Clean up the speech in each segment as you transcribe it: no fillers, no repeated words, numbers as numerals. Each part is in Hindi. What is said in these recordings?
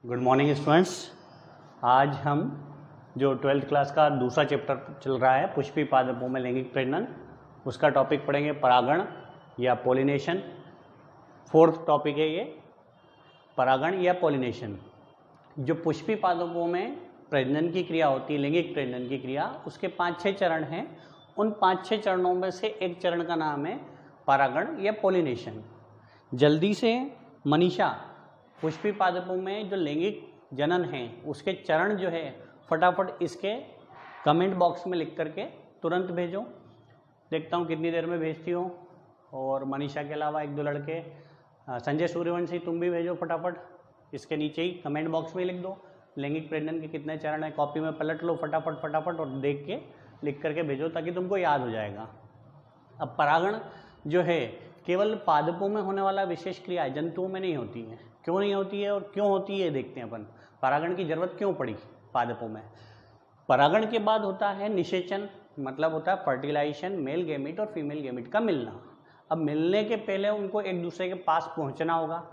Good morning students. आज हम जो 12th क्लास का दूसरा चैप्टर चल रहा है पुष्पी पादपों में लैंगिक प्रजनन, उसका टॉपिक पढ़ेंगे परागण या पॉलिनेशन। फोर्थ टॉपिक है ये परागण या पॉलिनेशन। जो पुष्पी पादपों में प्रजनन की क्रिया होती है, लैंगिक प्रजनन की क्रिया, उसके 5-6 चरण हैं। उन 5-6 चरणों में से एक चरण का नाम है परागण या पॉलिनेशन। जल्दी से मनीषा, पुष्पी पादपों में जो लैंगिक जनन है उसके चरण जो है फटाफट इसके कमेंट बॉक्स में लिख करके तुरंत भेजो। देखता हूँ कितनी देर में भेजती हो। और मनीषा के अलावा 1-2 लड़के, संजय सूर्यवंशी, तुम भी भेजो फटाफट। इसके नीचे ही कमेंट बॉक्स में लिख दो लैंगिक प्रजनन के कितने चरण है। कॉपी में पलट लो फटाफट और देख के लिख करके भेजो ताकि तुमको याद हो जाएगा। अब परागण जो है केवल पादपों में होने वाला विशेष क्रिया है, जंतुओं में नहीं होती है। क्यों नहीं होती है और क्यों होती है देखते हैं अपन। परागण की जरूरत क्यों पड़ी पादपों में। परागण के बाद होता है निषेचन, मतलब होता है फर्टिलाइजेशन, मेल गैमीट और फीमेल गैमीट का मिलना। अब मिलने के पहले उनको एक दूसरे के पास पहुंचना होगा।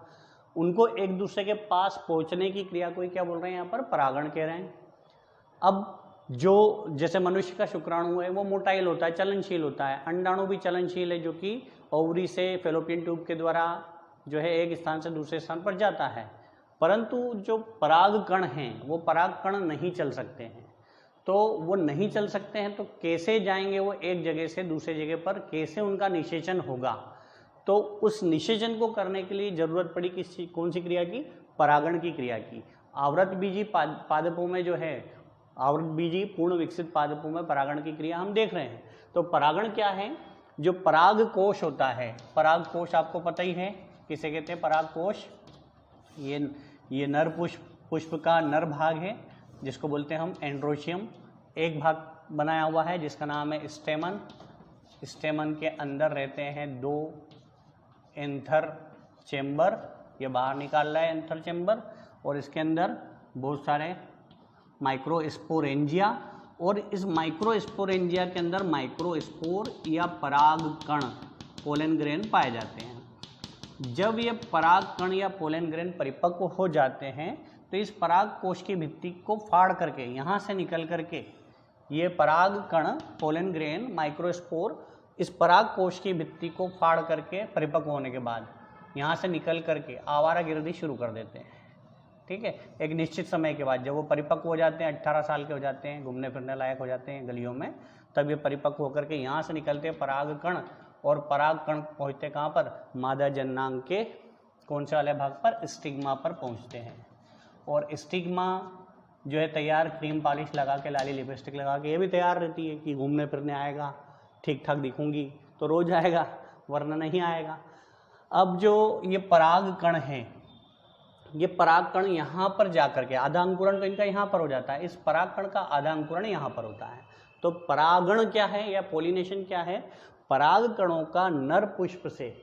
उनको एक दूसरे के पास पहुंचने की क्रिया को क्या बोल रहे हैं यहाँ पर, परागण कह रहे हैं। अब जो जैसे मनुष्य का शुक्राणु है वो मोटाइल होता है, चलनशील होता है। अंडाणु भी चलनशील है जो कि ओवरी से फैलोपियन ट्यूब के द्वारा जो है एक स्थान से दूसरे स्थान पर जाता है। परंतु जो पराग कण हैं वो पराग कण नहीं चल सकते हैं। तो वो नहीं चल सकते हैं तो कैसे जाएंगे वो एक जगह से दूसरे जगह पर, कैसे उनका निषेचन होगा। तो उस निषेचन को करने के लिए जरूरत पड़ी कौन सी क्रिया की, परागण की क्रिया की। आवृतबीजी पादपों में जो है, आवृतबीजी पूर्ण विकसित पादपों में परागण की क्रिया हम देख रहे हैं। तो परागण क्या है, जो पराग कोश होता है, पराग कोश आपको पता ही है किसे कहते हैं, पराग कोश। ये नर पुष्प का नर भाग है जिसको बोलते हैं हम एंड्रोशियम। एक भाग बनाया हुआ है जिसका नाम है स्टेमन। स्टेमन के अंदर रहते हैं 2 एंथर चेम्बर, ये बाहर निकाल रहा है एंथर चेम्बर, और इसके अंदर बहुत सारे माइक्रोस्पोरेंजिया, और इस माइक्रोस्पोरेंजिया के अंदर माइक्रोस्पोर या पराग कण, पोलन ग्रेन पाए जाते हैं। जब ये पराग कण या पोलन ग्रेन परिपक्व हो जाते हैं तो इस पराग कोश की भित्ति को फाड़ करके, यहाँ से निकल करके ये पराग कण, पोलन ग्रेन, माइक्रोस्पोर इस पराग कोश की भित्ति को फाड़ करके परिपक्व होने के बाद यहाँ से निकल करके आवारागिर्दी शुरू कर देते हैं। ठीक है, एक निश्चित समय के बाद जब वो परिपक्व हो जाते हैं, 18 साल के हो जाते हैं, घूमने फिरने लायक हो जाते हैं गलियों में, तब ये परिपक्व होकर के यहाँ से निकलते हैं पराग कण, और पराग कण पहुँचते कहाँ पर, मादा जननांग के कौन से वाले भाग पर, स्टिग्मा पर पहुँचते हैं। और स्टिग्मा जो है तैयार, क्रीम पॉलिश लगा के, लाली लिपस्टिक लगा के ये भी तैयार रहती है कि घूमने फिरने आएगा, ठीक ठाक दिखूंगी तो रोज आएगा वरना नहीं आएगा। अब जो ये पराग कण है, ये पराग कण यहाँ पर जाकर के, आधा अंकुरण तो इनका यहाँ पर हो जाता है, इस पराग कण का आधा अंकुरण यहाँ पर होता है। तो परागण क्या है या पॉलिनेशन क्या है, पराग कणों का नर पुष्प से,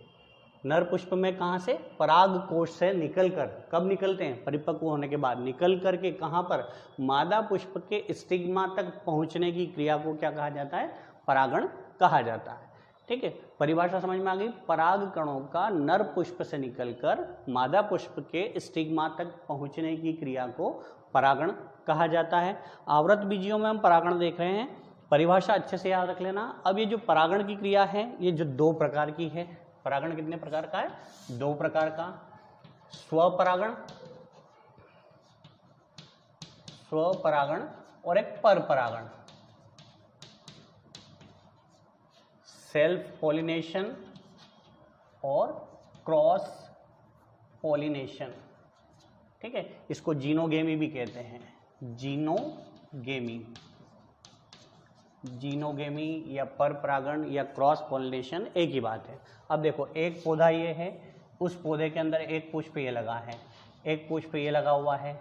नर पुष्प में कहाँ से, पराग कोश से निकलकर, कब निकलते हैं, परिपक्व होने के बाद निकल करके कहाँ पर, मादा पुष्प के स्टिग्मा तक पहुँचने की क्रिया को क्या कहा जाता है, परागण कहा जाता है। ठीक है, परिभाषा समझ में आ गई। पराग कणों का नर पुष्प से निकलकर मादा पुष्प के स्टिग्मा तक पहुँचने की क्रिया को परागण कहा जाता है। आवृत बीजियों में हम परागण देख रहे हैं, परिभाषा अच्छे से याद रख लेना। अब ये जो परागण की क्रिया है ये जो 2 प्रकार की है। परागण कितने प्रकार का है, 2 प्रकार का, स्वपरागण और एक परपरागण, सेल्फ पॉलिनेशन और क्रॉस पॉलिनेशन। ठीक है, इसको जीनोगेमी भी कहते हैं, जीनोगेमी या परपरागण या क्रॉस पॉलिनेशन एक ही बात है। अब देखो, एक पौधा ये है, उस पौधे के अंदर एक पुष्प ये लगा है, एक पुष्प ये लगा हुआ है,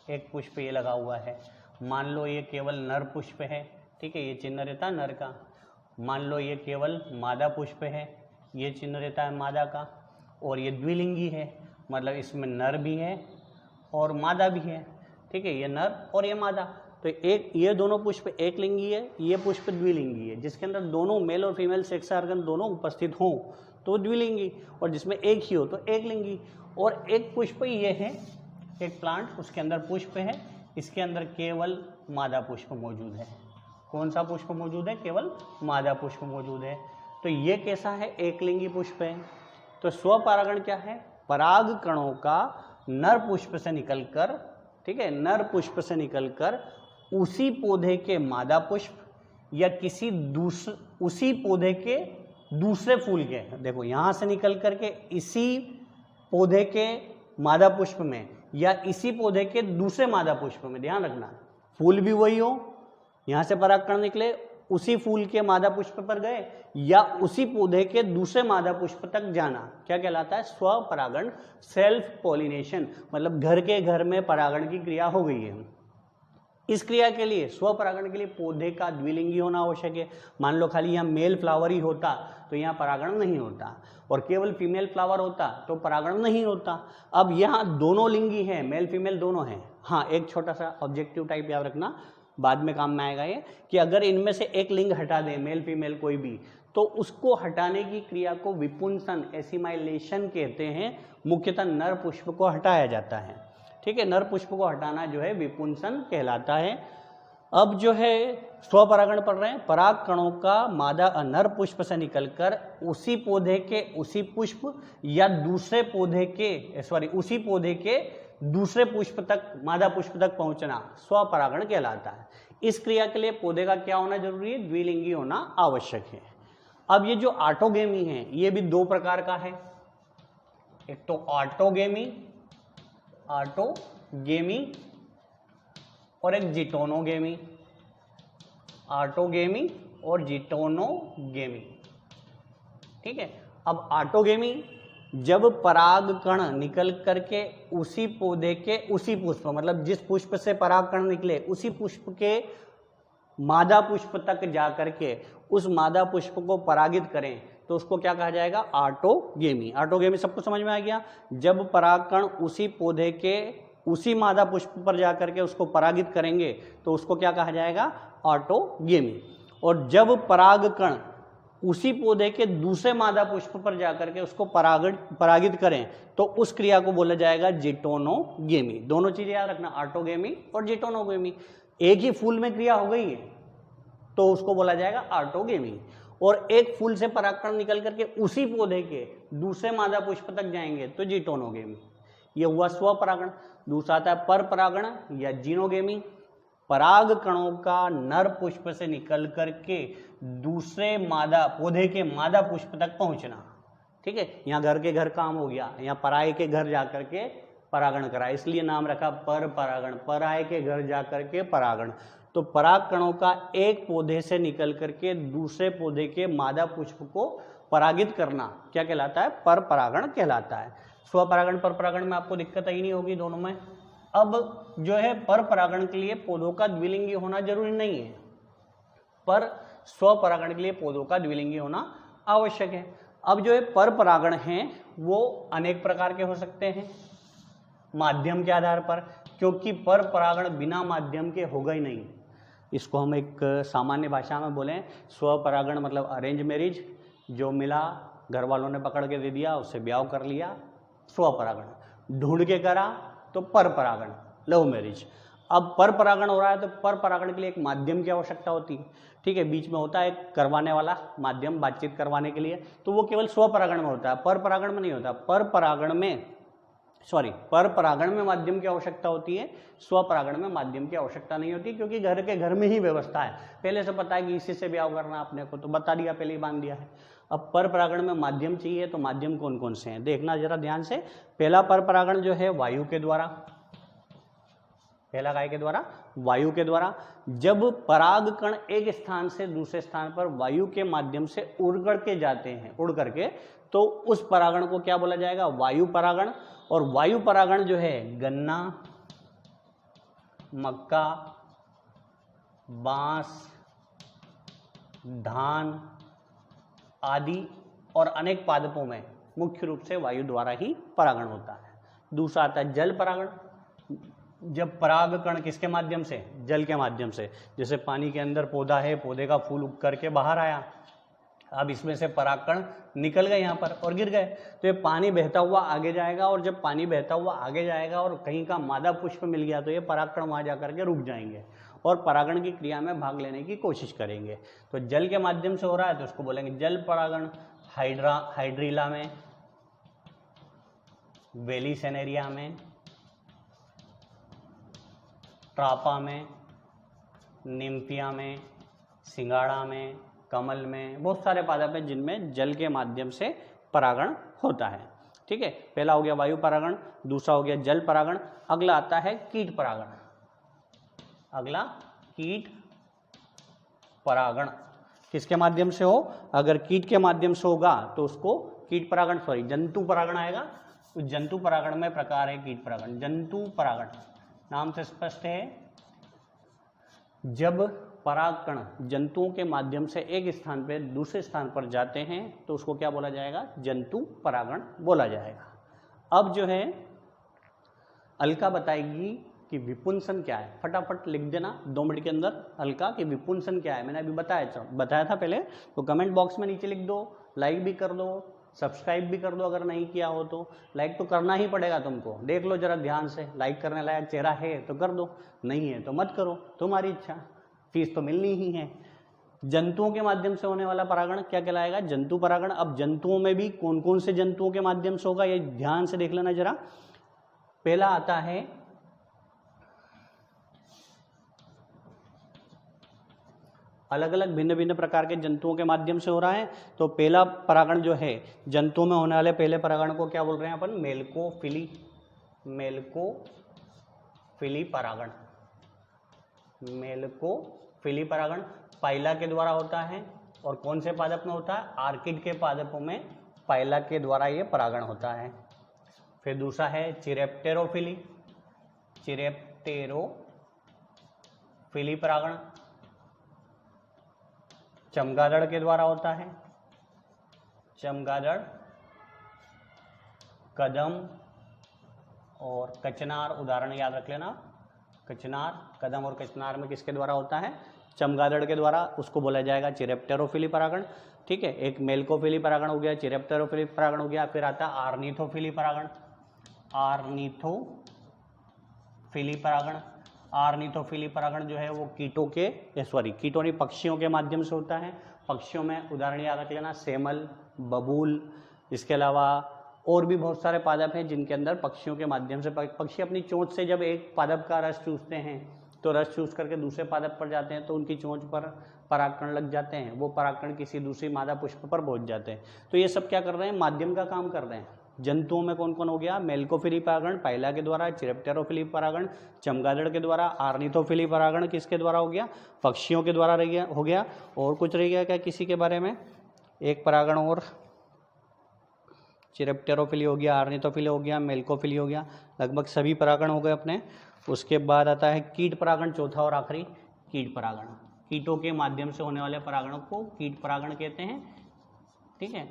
एक पुष्प ये लगा हुआ है। मान लो ये केवल नर पुष्प है, ठीक है, ये चिन्ह रहता है नर का। मान लो ये केवल मादा पुष्प है, ये चिन्ह रहता है मादा का। और ये द्विलिंगी है, मतलब इसमें नर भी है और मादा भी है। ठीक है, ये नर और ये मादा। तो एक ये दोनों पुष्प एक लिंगी है, ये पुष्प द्विलिंगी है। जिसके अंदर दोनों मेल और फीमेल सेक्स ऑर्गन दोनों उपस्थित हों तो द्विलिंगी, और जिसमें एक ही हो तो एक लिंगी। और एक पुष्प ये है एक प्लांट, उसके अंदर पुष्प है, इसके अंदर केवल मादा पुष्प मौजूद है। कौन सा पुष्प मौजूद है? केवल मादा पुष्प मौजूद है। तो ये कैसा है? एकलिंगी पुष्प है। तो स्वपरागण क्या है? पराग कणों का नर पुष्प से निकलकर, ठीक है, नर पुष्प से निकलकर उसी पौधे के मादा पुष्प या किसी उसी पौधे के दूसरे फूल के, देखो यहां से निकल करके इसी पौधे के मादा पुष्प में या इसी पौधे के दूसरे मादा पुष्प में, ध्यान रखना फूल भी वही हो, यहां से परागकण निकले उसी फूल के मादा पुष्प पर गए या उसी पौधे के दूसरे मादा पुष्प तक जाना, क्या कहलाता है? स्वपरागण, सेल्फ पॉलिनेशन। मतलब घर के घर में परागण की क्रिया हो गई है। इस क्रिया के लिए, स्वपरागण के लिए पौधे का द्विलिंगी होना आवश्यक है। मान लो खाली यहाँ मेल फ्लावर ही होता तो यहाँ परागण नहीं होता, और केवल फीमेल फ्लावर होता तो परागण नहीं होता। अब यहाँ दोनों लिंगी हैं, मेल फीमेल दोनों हैं। हाँ, एक छोटा सा ऑब्जेक्टिव टाइप याद रखना, बाद में काम में आएगा ये, कि अगर इनमें से एक लिंग हटा दें, मेल फीमेल कोई भी, तो उसको हटाने की क्रिया को विपुंसन, एसिमाइलेशन कहते हैं। मुख्यतः नर पुष्प को हटाया जाता है, ठीक है, नर पुष्प को हटाना जो है विपुंसन कहलाता है। अब जो है स्वपरागण पढ़ रहे हैं, पराग कणों का मादा नर पुष्प से निकलकर उसी पौधे के उसी पुष्प या दूसरे पौधे के उसी पौधे के दूसरे पुष्प तक, मादा पुष्प तक पहुंचना स्वपरागण कहलाता है। इस क्रिया के लिए पौधे का क्या होना जरूरी है? द्विलिंगी होना आवश्यक है। अब ये जो ऑटोगेमी है ये भी दो प्रकार का है, एक तो ऑटोगेमी और एक जिटोनोगेमी। ऑटोगेमी और जिटोनोगेमी, ठीक है। अब ऑटोगेमी, जब पराग कण निकल करके उसी पौधे के उसी पुष्प, मतलब जिस पुष्प से पराग कण निकले उसी पुष्प के मादा पुष्प तक जा करके उस मादा पुष्प को परागित करें तो उसको क्या कहा जाएगा? ऑटोगेमी। ऑटोगेमी सबको समझ में आ गया? जब पराग कण उसी पौधे के उसी मादा पुष्प पर जा करके उसको परागित करेंगे तो उसको क्या कहा जाएगा? ऑटोगेमी। और जब पराग कण उसी पौधे के दूसरे मादा पुष्प पर जाकर के उसको परागित करें तो उस क्रिया को बोला जाएगा जिटोनोगेमी। दोनों चीजें याद रखना, ऑटोगेमी और जिटोनोगेमी। एक ही फूल में क्रिया हो गई है तो उसको बोला जाएगा ऑटोगेमी, और एक फूल से परागकण निकल करके उसी पौधे के दूसरे मादा पुष्प तक जाएंगे तो जिटोनोगेमी। यह हुआ स्वपरागण। दूसरा आता है परपरागण या जिनोगेमी। पराग कणों का नर पुष्प से निकल करके दूसरे मादा पौधे के मादा पुष्प तक पहुंचना, ठीक है। यहाँ घर के घर काम हो गया, यहाँ पराये के घर जाकर के परागण करा, इसलिए नाम रखा पर परागण, पराये के घर जाकर के परागण। तो पराग कणों का एक पौधे से निकल करके दूसरे पौधे के मादा पुष्प को परागित करना क्या कहलाता है? पर परागण कहलाता है। स्वपरागण पर परागण में आपको दिक्कत ही नहीं होगी दोनों में। अब जो है पर परागण के लिए पौधों का द्विलिंगी होना जरूरी नहीं है, पर स्वपरागण के लिए पौधों का द्विलिंगी होना आवश्यक है। अब जो है पर परागण हैं वो अनेक प्रकार के हो सकते हैं माध्यम के आधार पर, क्योंकि पर परागण बिना माध्यम के होगा ही नहीं। इसको हम एक सामान्य भाषा में बोलें, स्वपरागण मतलब अरेंज मैरिज, जो मिला घर वालों ने पकड़ के दे दिया, उससे ब्याह कर लिया, स्वपरागण। ढूंढ के करा तो पर परागण, लव मैरिज। अब पर परागण हो रहा है तो पर परागण के लिए एक माध्यम की आवश्यकता होती है, ठीक है। बीच में होता है एक करवाने वाला माध्यम, बातचीत करवाने के लिए, तो वो केवल स्वपरागण में होता है, पर परागण में नहीं होता। पर परागण में माध्यम की आवश्यकता होती है, स्वपरागण में माध्यम की आवश्यकता नहीं होती, क्योंकि घर के घर में ही व्यवस्था है। पहले से पता है कि इसी से ब्याह करना अपने को, तो बता दिया, पहले ही बांध दिया है। अब पर परागण में माध्यम चाहिए तो माध्यम कौन कौन से हैं देखना जरा ध्यान से। पहला पर परागण जो है वायु के द्वारा, पहला काय के द्वारा? वायु के द्वारा। जब पराग कण एक स्थान से दूसरे स्थान पर वायु के माध्यम से उड़ करके जाते हैं, उड़ करके, तो उस परागण को क्या बोला जाएगा? वायु परागण। और वायु परागण जो है गन्ना, मक्का, बांस, धान आदि और अनेक पादपों में मुख्य रूप से वायु द्वारा ही परागण होता है। दूसरा आता है जल परागण। जब पराग कण किसके माध्यम से? जल के माध्यम से। जैसे पानी के अंदर पौधा है, पौधे का फूल उग करके बाहर आया, अब इसमें से परागकण निकल गए यहाँ पर और गिर गए, तो ये पानी बहता हुआ आगे जाएगा, और जब पानी बहता हुआ आगे जाएगा और कहीं का मादा पुष्प मिल गया तो ये परागकण वहाँ जा करके रुक जाएंगे और परागण की क्रिया में भाग लेने की कोशिश करेंगे। तो जल के माध्यम से हो रहा है तो उसको बोलेंगे जल परागण। हाइड्रीला में, वेलिसेनेरिया में, ट्रापा में, निम्फिया में, सिंगाड़ा में, कमल में, बहुत सारे पादप हैं जिनमें जल के माध्यम से परागण होता है। ठीक है, पहला हो गया वायु परागण, दूसरा हो गया जल परागण। अगला आता है कीट परागण। अगला कीट परागण किसके माध्यम से हो? अगर कीट के माध्यम से होगा तो उसको कीट परागण जंतु परागण आएगा। तो जंतु परागण में प्रकार है कीट परागण। जंतु परागण नाम से स्पष्ट है, जब परागकण जंतुओं के माध्यम से एक स्थान पे दूसरे स्थान पर जाते हैं तो उसको क्या बोला जाएगा? जंतु परागण बोला जाएगा। अब जो है अलका बताएगी कि विपुंसन क्या है। फटाफट लिख देना 2 मिनट के अंदर अलका कि विपुंसन क्या है। मैंने अभी बताया था पहले, तो कमेंट बॉक्स में नीचे लिख दो, लाइक भी कर दो, सब्सक्राइब भी कर दो। अगर नहीं किया हो तो लाइक तो करना ही पड़ेगा तुमको। देख लो जरा ध्यान से, लाइक करने लायक चेहरा है तो कर दो, नहीं है तो मत करो, तुम्हारी इच्छा, फीस तो मिलनी ही है। जंतुओं के माध्यम से होने वाला परागण क्या कहलाएगा? जंतु परागण। अब जंतुओं में भी कौन कौन से जंतुओं के माध्यम से होगा ये ध्यान से देख लेना जरा। पहला आता है अलग अलग भिन्न भिन्न प्रकार के जंतुओं के माध्यम से हो रहा है। तो पहला परागण जो है जंतुओं में होने वाले पहले परागण को क्या बोल रहे हैं अपन? मेलकोफिली। मेलकोफिली परागण। मेलकोफिली परागण पाइला के द्वारा होता है। और कौन से पादप में होता है? आर्किड के पादपों में पाइला के द्वारा ये परागण होता है। फिर दूसरा है चिरेप्टेरोफिली। चिरेप्टेरोफिली परागण चमगादड़ के द्वारा होता है। चमगादड़, कदम और कचनार उदाहरण याद रख लेना। कचनार, कदम और कचनार में किसके द्वारा होता है? चमगादड़ के द्वारा। उसको बोला जाएगा चिरेप्टेरोफिली परागण। ठीक है, एक मेलकोफिली परागण हो गया, चिरेप्टेरोफिली परागण हो गया। फिर आता है आर्निथोफिली परागण। आर्निथोफिली परागण। आर्निथोफिली परागण जो है वो कीटों नहीं, पक्षियों के माध्यम से होता है। पक्षियों में उदाहरण याद रख लेना, सेमल, बबूल। इसके अलावा और भी बहुत सारे पादप हैं जिनके अंदर पक्षियों के माध्यम से, पक्षी अपनी चोंच से जब एक पादप का रस चूसते हैं तो रस चूस करके दूसरे पादप पर जाते हैं तो उनकी चोंच पर परागकण लग जाते हैं। वो परागकण किसी दूसरी मादा पुष्प पर पहुंच जाते हैं। तो ये सब क्या कर रहे हैं? माध्यम का काम कर रहे हैं। जंतुओं में कौन कौन हो गया? मेलकोफिली परागण पाइला के द्वारा, चिरेप्टेरोफिली परागण चमगादड़ के द्वारा, आर्निथोफिली परागण किसके द्वारा हो गया? पक्षियों के द्वारा हो गया। और कुछ रह गया क्या किसी के बारे में? एक परागण और, चिरेप्टेरोफिली हो गया, आर्निथोफिली हो गया, मेलकोफिली हो गया, लगभग सभी परागण हो गए अपने। उसके बाद आता है कीट परागण, चौथा और आखिरी कीट परागण। कीटों के माध्यम से होने वाले परागणों को कीट परागण कहते हैं। ठीक है,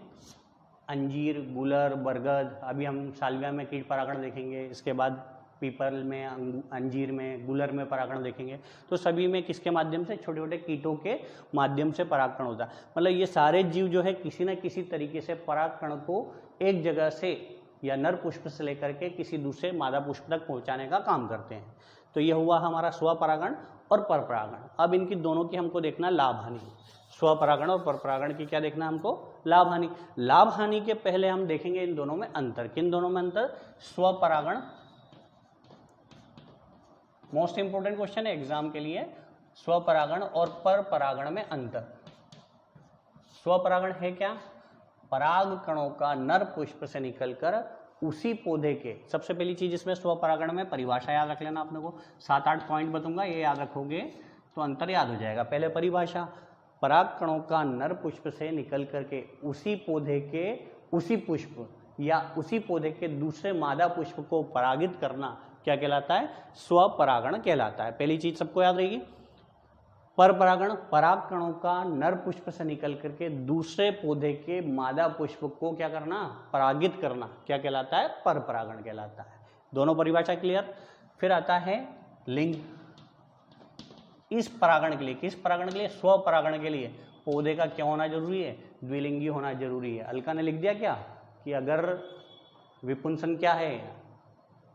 अंजीर, गुलर, बरगद, अभी हम साल्विया में कीट परागण देखेंगे। इसके बाद पीपल में, अंजीर में, गुलर में परागण देखेंगे। तो सभी में किसके माध्यम से? छोटे छोटे कीटों के माध्यम से परागकण होता है। मतलब ये सारे जीव जो है किसी न किसी तरीके से परागकण को एक जगह से या नर पुष्प से लेकर के किसी दूसरे मादा पुष्प तक पहुंचाने का काम करते हैं। तो ये हुआ हमारा स्वपरागण और परपरागण। अब इनकी दोनों की हमको देखना लाभ हानि। स्वपरागण और परपरागण की क्या देखना हमको? लाभ हानि। लाभ हानि के पहले हम देखेंगे इन दोनों में अंतर। किन दोनों में अंतर? स्वपरागण, मोस्ट इंपोर्टेंट क्वेश्चन है एग्जाम के लिए, स्वपरागण और परपरागण में अंतर। स्वपरागण है क्या? पराग कणों का नर पुष्प से निकलकर उसी पौधे के, सबसे पहली चीज इसमें स्वपरागण में परिभाषा याद रख लेना। आपने को 7-8 पॉइंट बताऊंगा, ये याद रखोगे तो अंतर याद हो जाएगा। पहले परिभाषा, पराग कणों का नर पुष्प से निकल करके उसी पौधे के उसी पुष्प या उसी पौधे के दूसरे मादा पुष्प को परागित करना क्या कहलाता है? स्वपरागण कहलाता है। पहली चीज सबको याद रहेगी। परपरागण, पराग कणों का नर पुष्प से निकल करके दूसरे पौधे के मादा पुष्प को क्या करना? परागित करना क्या कहलाता है? परपरागण कहलाता है। दोनों परिभाषा क्लियर। फिर आता है लिंग। इस परागण के लिए, किस परागण के लिए? स्वपरागण के लिए पौधे का क्या होना जरूरी है, द्विलिंगी होना जरूरी है। अलका ने लिख दिया क्या कि अगर विपुंसन क्या है,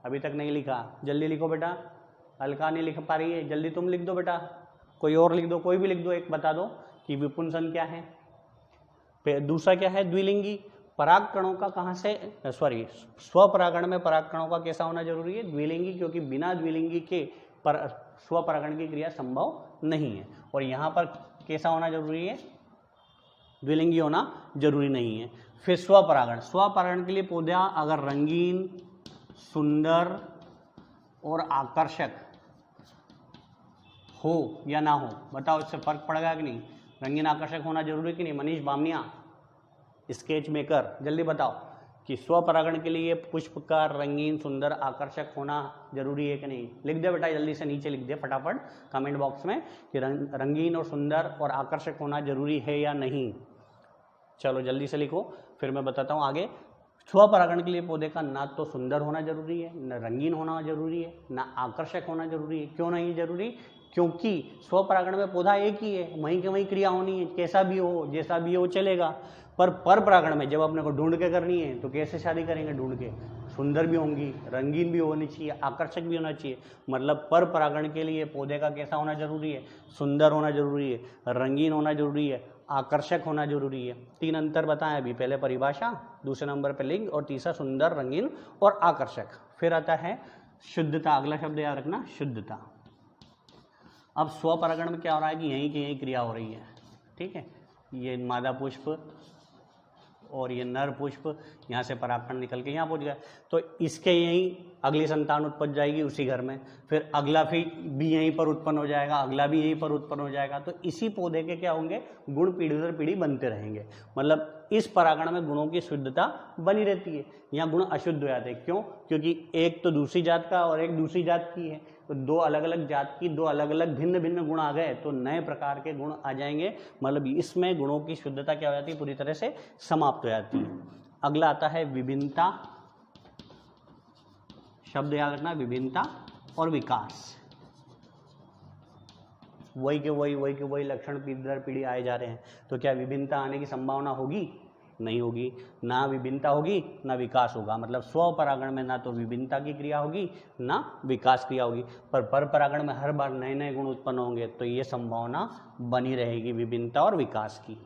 अभी तक नहीं लिखा, जल्दी लिखो बेटा। अलका नहीं लिख पा रही है, जल्दी तुम लिख दो बेटा, कोई और लिख दो, कोई भी लिख दो, एक बता दो कि विपुंसन क्या है। फिर दूसरा क्या है, द्विलिंगी। परागकणों का कहाँ से, सॉरी, स्वपरागण में परागकणों का कैसा होना जरूरी है, द्विलिंगी, क्योंकि बिना द्विलिंगी के स्वपरागण की क्रिया संभव नहीं है। और यहाँ पर कैसा होना जरूरी है, द्विलिंगी होना जरूरी नहीं है। फिर स्वपरागण, स्वपरागण के लिए पौधा अगर रंगीन, सुंदर और आकर्षक हो या ना हो, बताओ इससे फर्क पड़ेगा कि नहीं। रंगीन आकर्षक होना जरूरी कि नहीं। मनीष बामनिया, स्केच मेकर, जल्दी बताओ कि स्वपरागण के लिए पुष्प का रंगीन, सुंदर, आकर्षक होना जरूरी है कि नहीं। लिख दे बेटा, जल्दी से नीचे लिख दे फटाफट कमेंट बॉक्स में कि रंगीन और सुंदर और आकर्षक होना जरूरी है या नहीं। चलो जल्दी से लिखो, फिर मैं बताता हूँ आगे। स्वपरागण के लिए पौधे का ना तो सुंदर होना जरूरी है, न रंगीन होना जरूरी है, ना आकर्षक होना जरूरी है। क्यों नहीं जरूरी, क्योंकि स्वपरागण में पौधा एक ही है, वहीं के वहीं क्रिया होनी है, कैसा भी हो, जैसा भी हो चलेगा। पर परागण में जब अपने को ढूंढ के करनी है तो कैसे शादी करेंगे, ढूंढ के। सुंदर भी होंगी, रंगीन भी होनी चाहिए, आकर्षक भी होना चाहिए। मतलब परागण के लिए पौधे का कैसा होना जरूरी है, सुंदर होना जरूरी है, रंगीन होना जरूरी है, आकर्षक होना जरूरी है। 3 अंतर बताएं अभी, पहले परिभाषा, दूसरे नंबर पे लिंग, और तीसरा सुंदर, रंगीन और आकर्षक। फिर आता है शुद्धता, अगला शब्द याद रखना, शुद्धता। अब स्वपरागण में क्या हो रहा है कि यहीं की यहीं क्रिया हो रही है, ठीक है। ये मादा पुष्प और ये नर पुष्प, यहाँ से परागकण निकल के यहाँ पहुँच गया, तो इसके यहीं अगली संतान उत्पन्न जाएगी उसी घर में, फिर अगला भी यहीं पर उत्पन्न हो जाएगा, अगला भी यहीं पर उत्पन्न हो जाएगा। तो इसी पौधे के क्या होंगे, गुण पीढ़ी दर पीढ़ी बनते रहेंगे। मतलब इस परागण में गुणों की शुद्धता बनी रहती है। यहाँ गुण अशुद्ध हो जाते हैं, क्यों, क्योंकि एक तो दूसरी जात का और एक दूसरी जात की है, तो दो अलग अलग जात की दो अलग अलग भिन्न भिन्न गुण आ गए, तो नए प्रकार के गुण आ जाएंगे। मतलब इसमें गुणों की शुद्धता क्या हो जाती है, पूरी तरह से समाप्त हो जाती है। अगला आता है विभिन्नता, शब्द याद रखना, विभिन्नता और विकास। वही के वही लक्षण पीढ़ी दर पीढ़ी आए जा रहे हैं, तो क्या विभिन्नता आने की संभावना होगी, नहीं होगी। ना विभिन्नता होगी ना विकास होगा। मतलब स्वपरागण में ना तो विभिन्नता की क्रिया होगी ना विकास क्रिया होगी, पर परागण में हर बार नए नए गुण उत्पन्न होंगे, तो ये संभावना बनी रहेगी विभिन्नता और विकास की।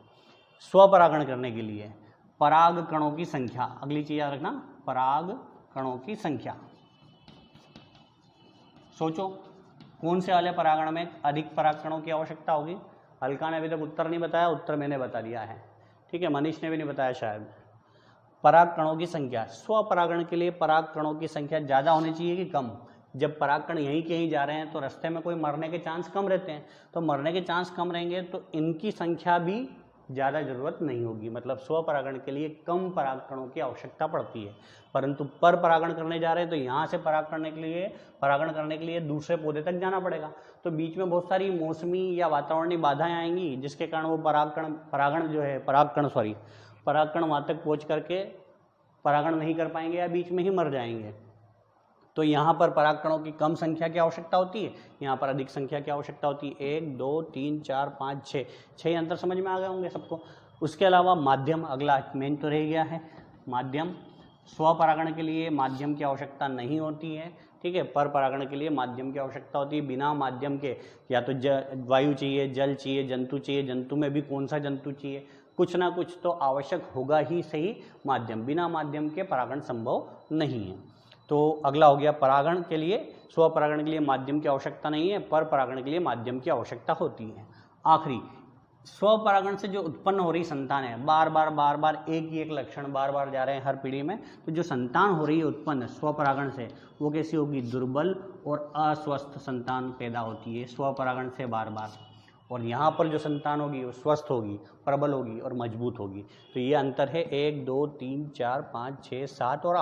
स्वपरागण करने के लिए पराग कणों की संख्या, अगली चीज याद रखना, पराग कणों की संख्या। सोचो कौन से वाले परागण में अधिक पराग कणों की आवश्यकता होगी। अलका ने अभी तक उत्तर नहीं बताया, उत्तर मैंने बता दिया है, ठीक है। मनीष ने भी नहीं बताया शायद। पराग कणों की संख्या, स्वपरागण के लिए पराग कणों की संख्या ज्यादा होनी चाहिए कि कम। जब परागकण यहीं के ही जा रहे हैं तो रास्ते में कोई मरने के चांस कम रहते हैं, तो मरने के चांस कम रहेंगे तो इनकी संख्या भी ज़्यादा जरूरत नहीं होगी। मतलब स्वपरागण के लिए कम परागकणों की आवश्यकता पड़ती है, परंतु परागण करने जा रहे हैं तो यहाँ से परागण करने के लिए दूसरे पौधे तक जाना पड़ेगा, तो बीच में बहुत सारी मौसमी या वातावरणीय बाधाएं आएंगी, जिसके कारण वो परागकण वहाँ तक पहुँच करके परागण नहीं कर पाएंगे या बीच में ही मर जाएंगे। तो यहाँ पर परागकणों की कम संख्या की आवश्यकता होती है, यहाँ पर अधिक संख्या की आवश्यकता होती है। 1 2 3 4 5 6 अंतर समझ में आ गए होंगे सबको। उसके अलावा माध्यम, अगला मेन तो रह गया है माध्यम। स्वपरागण के लिए माध्यम की आवश्यकता नहीं होती है, ठीक है। परागण के लिए माध्यम की आवश्यकता होती है। बिना माध्यम के या तो वायु चाहिए, जल चाहिए, जंतु चाहिए, जंतु में भी कौन सा जंतु चाहिए, कुछ ना कुछ तो आवश्यक होगा ही सही माध्यम। बिना माध्यम के परागण संभव नहीं है। तो अगला हो गया परागण के लिए, स्वपरागण के लिए माध्यम की आवश्यकता नहीं है, परागण के लिए माध्यम की आवश्यकता होती है। आखिरी, स्वपरागण से जो उत्पन्न हो रही संतान है, बार बार एक ही एक लक्षण बार बार जा रहे हैं हर पीढ़ी में, तो जो संतान हो रही है उत्पन्न स्वपरागण से, वो कैसी होगी, दुर्बल और अस्वस्थ संतान पैदा होती है स्वपरागण से बार बार। और यहाँ पर जो संतान होगी वो स्वस्थ होगी, प्रबल होगी और मजबूत होगी। तो ये अंतर है 1 2 3 4 5 6 7 और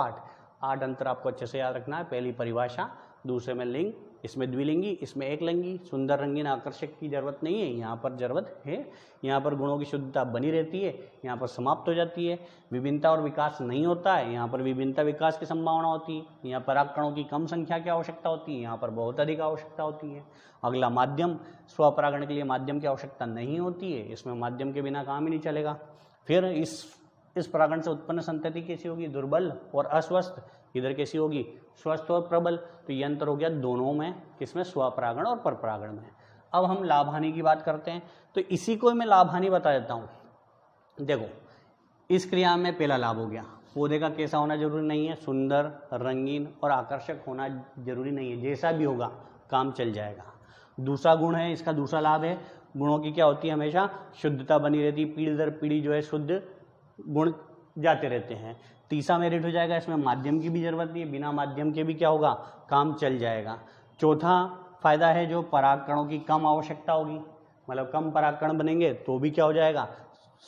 8 अंतर आपको अच्छे से याद रखना है। पहली परिभाषा, दूसरे में लिंग, इसमें द्विलिंगी, इसमें एकलिंगी। सुंदर, रंगीन, आकर्षक की जरूरत नहीं है, यहाँ पर जरूरत है। यहाँ पर गुणों की शुद्धता बनी रहती है, यहाँ पर समाप्त हो जाती है। विभिन्नता और विकास नहीं होता है, यहाँ पर विभिन्नता विकास की संभावना होती है। यहाँ परागकणों की कम संख्या की आवश्यकता होती है, यहाँ पर बहुत अधिक आवश्यकता होती है। अगला माध्यम, स्वपरागण के लिए माध्यम की आवश्यकता नहीं होती है, इसमें माध्यम के बिना काम ही नहीं चलेगा। फिर इस परागण से उत्पन्न संतति कैसी होगी? दुर्बल और अस्वस्थ। इधर कैसी होगी? स्वस्थ और प्रबल। तो ये अंतर हो गया दोनों में, किसमें? स्वपरागण और परपरागण में। अब हम लाभ हानि की बात करते हैं, तो इसी को मैं लाभ हानि बता देता हूं। देखो, इस क्रिया में पहला लाभ हो गया, पौधे का कैसा होना जरूरी नहीं है, सुंदर, रंगीन और आकर्षक होना जरूरी नहीं है, जैसा भी होगा काम चल जाएगा। दूसरा गुण है इसका, दूसरा लाभ है, गुणों की क्या होती है? हमेशा शुद्धता बनी रहती है, पीढ़ी दर पीढ़ी जो है शुद्ध गुण जाते रहते हैं। तीसरा मेरिट हो जाएगा, इसमें माध्यम की भी जरूरत नहीं है, बिना माध्यम के भी क्या होगा? काम चल जाएगा। चौथा फायदा है जो परागकणों की कम आवश्यकता होगी, मतलब कम परागकण बनेंगे तो भी क्या हो जाएगा?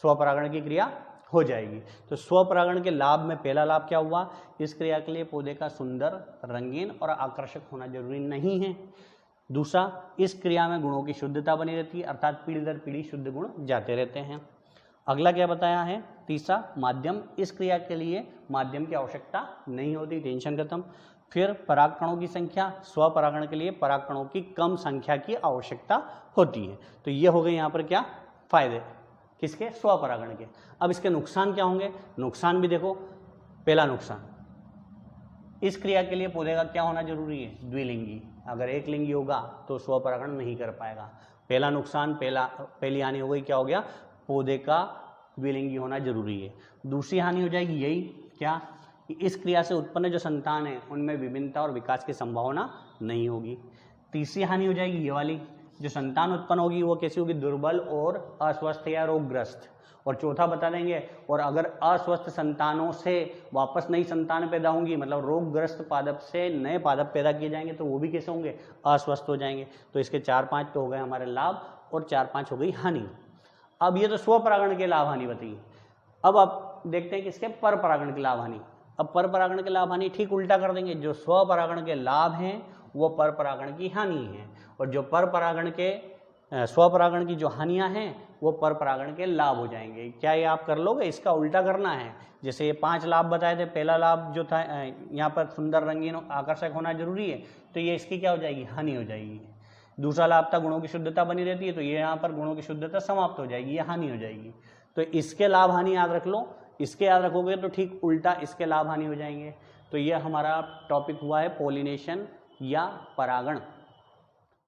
स्वपरागण की क्रिया हो जाएगी। तो स्वपरागण के लाभ में पहला लाभ क्या हुआ? इस क्रिया के लिए पौधे का सुंदर, रंगीन और आकर्षक होना जरूरी नहीं है। दूसरा, इस क्रिया में गुणों की शुद्धता बनी रहती है, अर्थात पीढ़ी दर पीढ़ी शुद्ध गुण जाते रहते हैं। अगला क्या बताया है? तीसरा, माध्यम, इस क्रिया के लिए माध्यम की आवश्यकता नहीं होती, टेंशन खत्म। फिर परागकणों की संख्या, स्वपरागण के लिए परागकणों की कम संख्या की आवश्यकता होती है। तो ये हो गए यहाँ पर क्या फायदे? किसके? स्वपरागण के। अब इसके नुकसान क्या होंगे? नुकसान भी देखो। पहला नुकसान, इस क्रिया के लिए पौधे का क्या होना जरूरी है? द्विलिंगी। अगर एक लिंगी होगा तो स्वपरागण नहीं कर पाएगा। पहला नुकसान, पहली हानि हो गई, क्या हो गया? पौधे का द्विलिंगी होना जरूरी है। दूसरी हानि हो जाएगी यही, क्या? कि इस क्रिया से उत्पन्न जो संतान है उनमें विभिन्नता और विकास की संभावना नहीं होगी। तीसरी हानि हो जाएगी ये वाली, जो संतान उत्पन्न होगी वो कैसी होगी? दुर्बल और अस्वस्थ या रोगग्रस्त। और चौथा बता देंगे, और अगर अस्वस्थ संतानों से वापस नई संतान पैदा होंगी, मतलब रोगग्रस्त पादप से नए पादप पैदा किए जाएंगे, तो वो भी कैसे होंगे? अस्वस्थ हो जाएंगे। तो इसके 4-5 तो हो गए हमारे लाभ और 4-5 हो गई हानि। अब ये तो स्वपरागण के लाभ हानि बताइए। अब आप देखते हैं कि इसके परपरागण के लाभ हानि। अब परपरागण के लाभ हानि ठीक उल्टा कर देंगे, जो स्वपरागण के लाभ हैं वो परपरागण की हानि है, और जो परपरागण के स्वपरागण की जो हानियां हैं वो परपरागण के लाभ हो जाएंगे। क्या ये आप कर लोगे? इसका उल्टा करना है। जैसे ये 5 लाभ बताए थे, पहला लाभ जो था यहाँ पर सुंदर, रंगीन, आकर्षक होना जरूरी है, तो ये इसकी क्या हो जाएगी? हानि हो जाएगी। दूसरा लाभ था गुणों की शुद्धता बनी रहती है, तो ये यहाँ पर गुणों की शुद्धता समाप्त हो जाएगी, ये हानि हो जाएगी। तो इसके लाभ हानि याद रख लो, इसके याद रखोगे तो ठीक उल्टा इसके लाभ हानि हो जाएंगे। तो ये हमारा टॉपिक हुआ है पॉलिनेशन या परागण।